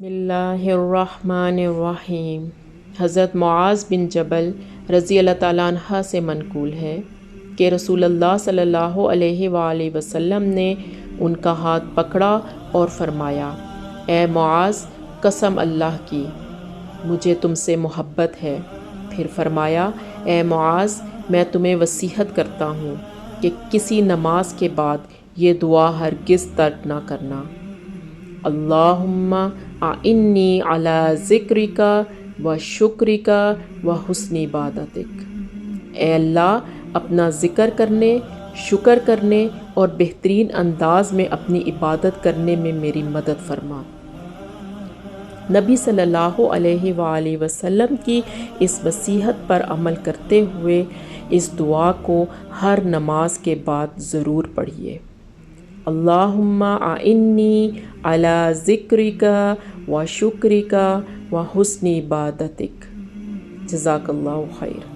بسم اللہ الرحمن الرحیم۔ حضرت معاذ بن جبل رضی اللہ تعالیٰ عنہ سے منقول ہے کہ رسول اللہ صلی اللہ علیہ وآلہ وسلم نے ان کا ہاتھ پکڑا اور فرمایا، اے معاذ، قسم اللہ کی، مجھے تم سے محبت ہے۔ پھر فرمایا، اے معاذ، میں تمہیں وصیت کرتا ہوں کہ کسی نماز کے بعد یہ دعا ہرگز ترک نہ کرنا۔ اللہم اعنی علی ذکرک و شکرک و حسن عبادتک۔ اے اللہ، اپنا ذکر کرنے، شکر کرنے اور بہترین انداز میں اپنی عبادت کرنے میں میری مدد فرما۔ نبی صلی اللہ علیہ وآلہ وسلم کی اس وصیت پر عمل کرتے ہوئے اس دعا کو ہر نماز کے بعد ضرور پڑھیے۔ اللہم اعنی علی ذکرک و شکرک و حسن عبادتک۔ جزاک اللہ خیر۔